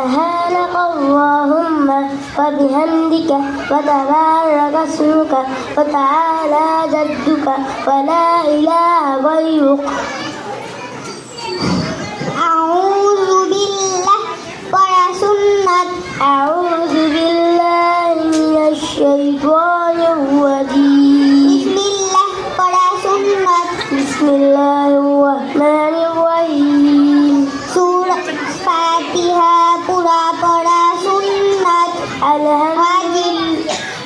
سبحانك اللهم وبحمدك وتبارك اسمك وتعالى جدك ولا إله غيرك أعوذ بالله ورسولك أعوذ بالله من الشيطان الرجيم بسم الله الرحمن الرحيم سورة فاتحة পুরা পড়া সুন্নাত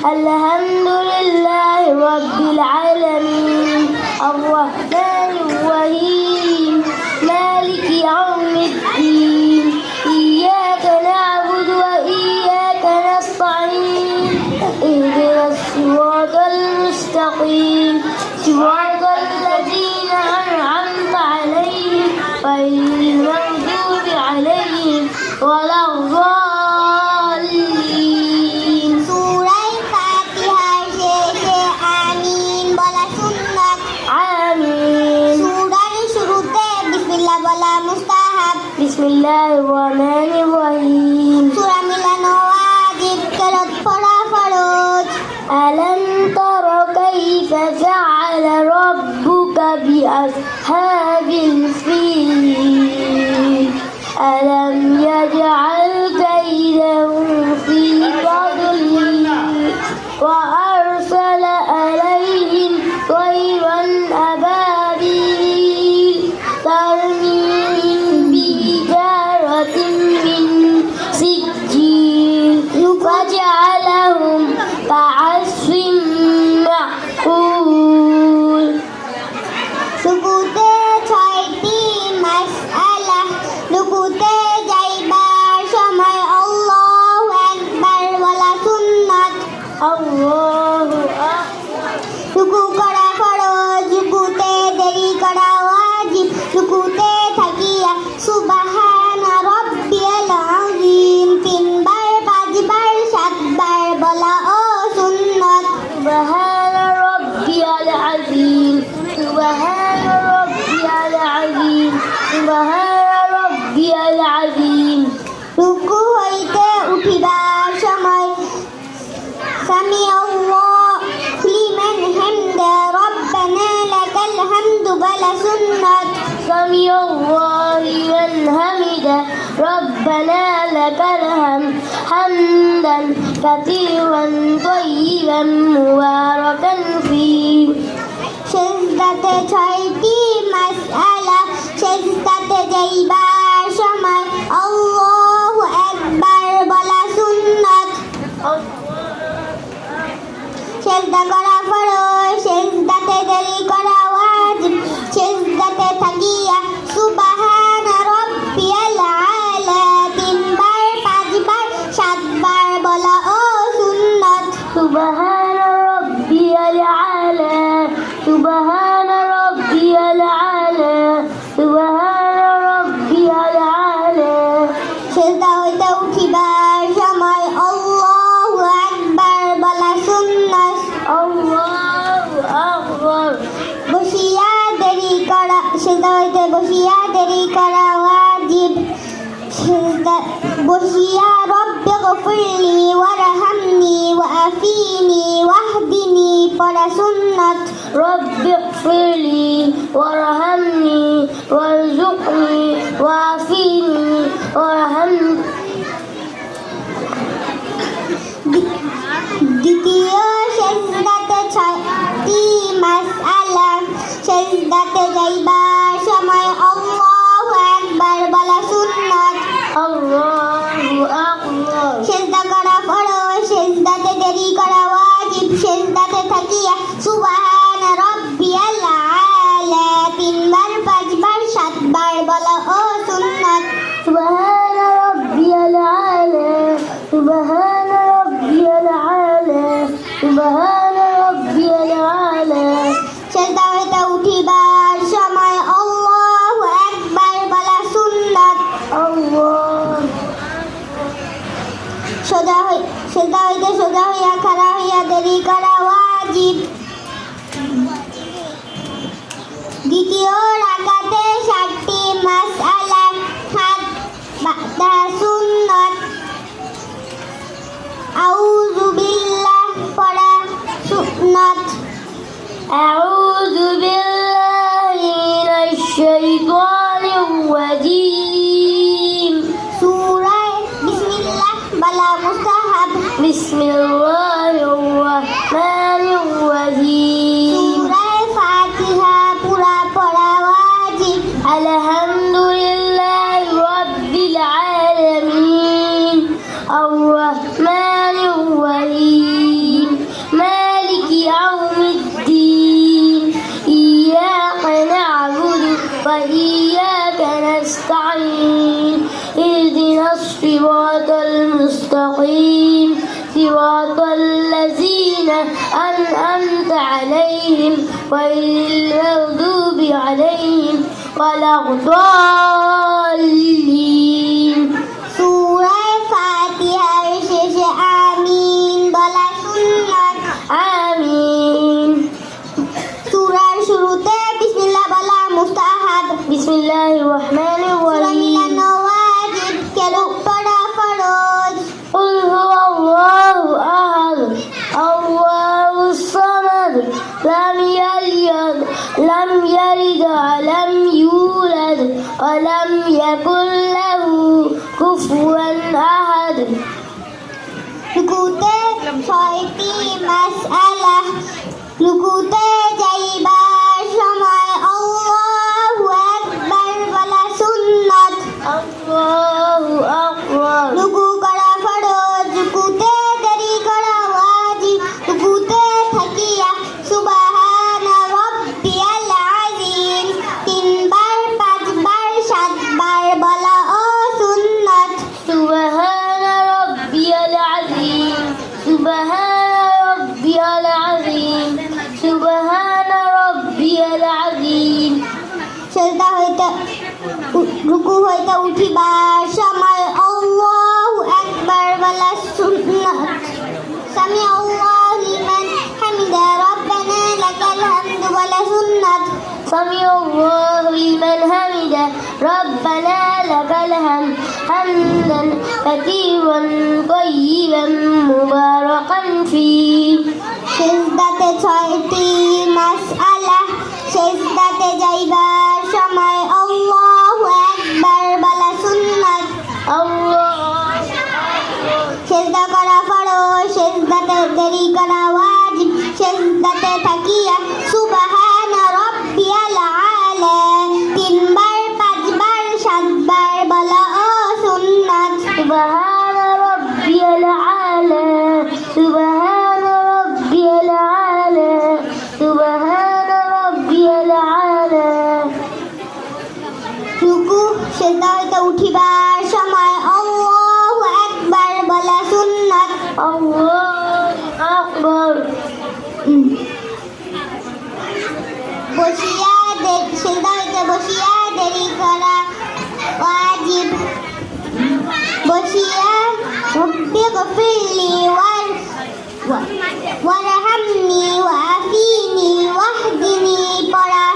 الحمد لله رب العالمين الرحمن الرحيم مالك يوم الدين إياك نعبد وإياك نستعين اهدنا الصراط المستقيم صراط الذين أنعمت عليهم غير المغضوب عليهم ولا الضالين سورة فاتحة শেষে আমিন বলা সুন্নাত আমিন সূরার শুরুতে বিসমিল্লাহ বলা মুস্তাহাব বিসমিল্লাহির রহমানির রহিম সূরা মিলানো ওয়াজিব কেরাত পড়া ফরজ আলাম তারা কাইফা জাআলা রাব্বুকা বিআসহাবিল ফিল ألم يجعل كيدهم في تضليل وأرسل عليهم طيرا أبابيل ترميهم بحجارة من سجيل فجعلهم كعصف مأكول সুকুতে ছয়টি মাসআলা রুকুতে যাইবার সময় আল্লাহু আকবার বলা সুন্নাত আল্লাহু আকবার রুকু করা ফরজ রুকুতে দেরি করা ওয়াজিব রুকুতে থাকিয়া সুবহানা রাব্বিয়াল আযীম তিনবার পাঁচবার সাতবার বলা ও সুন্নাত সুবহানা রাব্বিয়াল আযীম সুবহানা রাব্বিয়াল আযীম সুবহানা রাব্বিয়াল আযীম রুকু হইতে উঠিবার সময় সামি আল্লাহু লিমান হামদা রব্বানা লাকাল হামদু বলা সুন্নাত সামি আল্লাহু লিমান হামিদা রব্বানা লাকাল হামদান কাসীরান তাইয়িবান মুবারাকান ফীহি সেজদাতে ছয়টি মাসআলা সেজদাতে যাইবার সময় আল্লাহু আকবার বলা সুন্নাত সেজদা করা ফরজ সেজদাতে দেরি করা ওয়াজিব সেজদাতে থাকিয়া সুবহানা রাব্বিয়াল আলা তিনবার পাঁচবার সাতবার বলা ও সুন্নাত সুবহানা রাব্বিয়াল আলা সুবহানা রাব্বিয়াল আলা সুবহানা রাব্বিয়াল আলা সেজদা হইতে উঠিবার সময় আল্লাহু আকবার বলা সুন্নাত আল্লাহু আকবার বসিয়া দেরি করা সেজদা হইতে বসিয়া দেরি করা ওয়াজিব সেজদা বসিয়া রব্বি গফিরলি ওয়ারহামনি ওয়াআফিনি ওয়াহদিনি পড়া সুন্নাত রব্বি গফিরলি ওয়ারহামনি ওয়ারযুকনি ওয়াআফিনি ওয়ারহামনি দ্বিতীয় সেজদাতে ছয়টি মাসআলা সেজদাতে যাইবার সময় আল্লাহু আকবার বলা সুন্নাত আল্লাহু আকবার সেজদা করা ফরজ সেজদাতে দেরি করা ওয়াজিব সেজদাতে থাকিয়া সুবহানা রাব্বিয়াল আলা তিনবার পাঁচবার সাতবার বলা ও সুন্নাত সুবহানা রাব্বিয়াল আলা সুবহানা রাব্বিয়াল আলা সুবহানা রাব্বিয়াল আলা সেজদা হইতে উঠিবার সময় আল্লাহু আকবার বলা সুন্নাত আল্লাহ সেজদা হইতে সোজা হইয়া খাড়া হইয়া দেরি করা ওয়াজিব দ্বিতীয় রাকাতে 7টি মাসআলা হাত বাঁধা সুন্নাত بسم الله الرحمن الرحيم সূরা ফাতিহা পুরা পড়া ওয়াজিব الحمد لله رب العالمين الرحمن الرحيم مالك يوم الدين إياك نعبد وإياك نستعين اهدنا الصراط المستقيم صراط الذين أنعمت عليهم غير المغضوب عليهم ولا الضالين সূরা ফাতিহার শেষে আমিন বলা সুন্নাত آمين সূরার শুরুতে বিসমিল্লাহ বলা মুস্তাহাব بسم الله الرحمن সূরা الرحيم মিলানো ওয়াজিব কেন পড়া ফরজ قل هو الله أحد الله الصمد لم يلد ولم يولد ولم يكن له كفوا أحد রুকুতে 6টি মাসআলা রুকুতে যাইবার সময় আল্লাহু আকবার বলা সুন্নাত الله أكبر রুকু করা ফরজ রুকুতে দেরি করা ওয়াজিব রুকুতে থাকিয়া সুবহানা রাব্বিয়াল আযীম তিনবার পাঁচবার সাতবার বলা ও সুন্নাত سبحان ربي العظيم سبحان ربي العظيم سبحان ربي العظيم সেজদা হইতে রুকু হইতে উঠিবার সময় আল্লাহু আকবার বলা সুন্নাত সামি আল্লাহু লিমান হামিদা রব্বানা লাকাল হামদু বলা সুন্নাত سمع الله لمن حمده ربنا لك الحمد حمدا كثيرا طيبا مباركا فيه সেজদাতে 6টি মাসআলা সেজদাতে যাইবার সময় আল্লাহু আকবার বলা সুন্নাত الله সেজদা করা ফরজ সেজদাতে দেরি করা ওয়াজিব সেজদাতে থাকিয়া সুবহানা রাব্বিয়াল আলা তিনবার পাঁচবার সাতবার বলা ও সুন্নাত سبحان ربي الأعلى سبحان ربي الأعلى سبحان ربي الأعلى রুকু সেজদা হইতে উঠিবার সময় আল্লাহু আকবার বলা সুন্নাত الله أكبر বসিয়া সেজদা হইতে বসিয়া দেরি করা ওয়াজিব বসিয়া রব্বি গফিরলি ওয়ারহামনি ওয়াআফিনি ওয়াহদিনি পড়া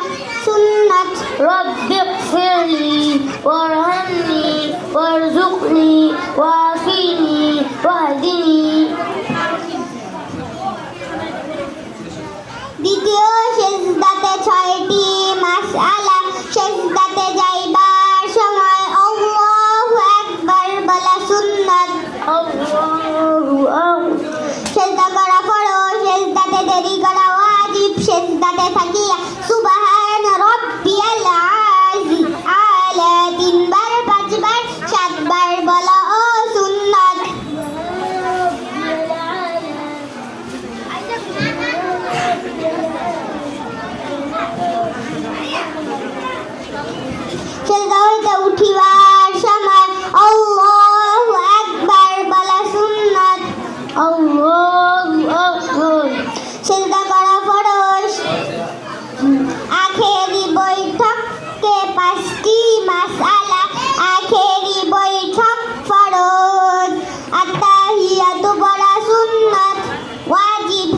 সুন্নাত رب اغفر لي وارحمني وارزقني وعافيني واهدني দ্বিতীয় সেজদাতে 6টি মাসআলা সেজদাতে যাইবার সময় আল্লাহু আকবার বলা সুন্নাত الله أكبر সেজদা করা ফরজ সেজদাতে দেরি করা ওয়াজিব সেজদাতে থাকিয়া সুবহানা রাব্বিয়াল আলা তিনবার পাঁচবার সাতবার বলা ও সুন্নাত সেজদা হইতে উঠিবার সময় আল্লাহু আকবার বলা সুন্নাত الله أكبر সেজদা করা ফরজ আখেরি বৈঠকে 5টি মাসআলা আখেরি বৈঠক ফরজ আত্তাহিয়াতু পড়া সুন্নাত ওয়াজিব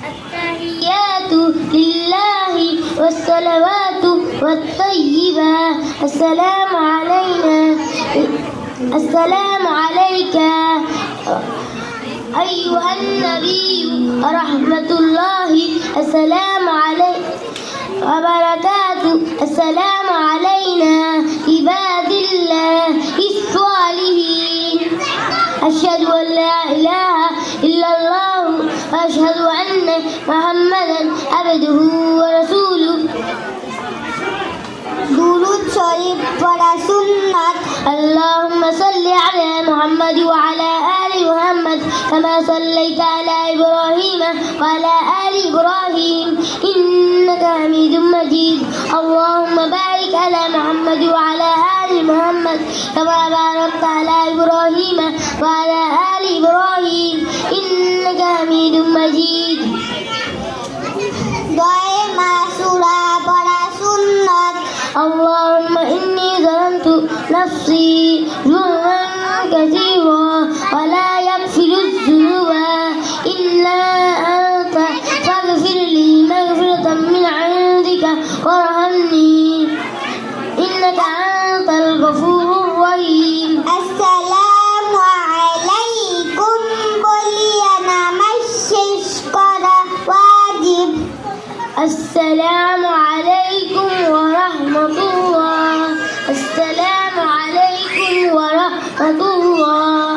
التحيات لله والصلوات والطيبات السلام علينا السلام عليك أيها النبي ورحمة الله السلام عليك وبركاته السلام علينا عباد الله الصالحين أشهد أن لا إله إلا الله وأشهد أن محمدا عبده ورسوله দুরূদ শরীফ পড়া সুন্নাত। اللهم صل على محمد وعلى آل محمد كما صليت على إبراهيم وعلى آل إبراهيم إنك حميد مجيد اللهم بارك على محمد وعلى آل محمد كما باركت على إبراهيم وعلى آل إبراهيم إنك حميد مجيد দয়ে মাসুরা পড়া সুন্নাত। اللهم إني ظلمت نفسي ظلما كثيرا ولا يغفر الذنوب إلا أنت فاغفر لي مغفرة من عندك وارحمني إنك أنت الغفور الرحيم আসসালামু আলাইকুম বলিয়া নামাজ শেষ করা ওয়াজিব। السلام عليكم ورحمة الله السلام عليكم ورحمة الله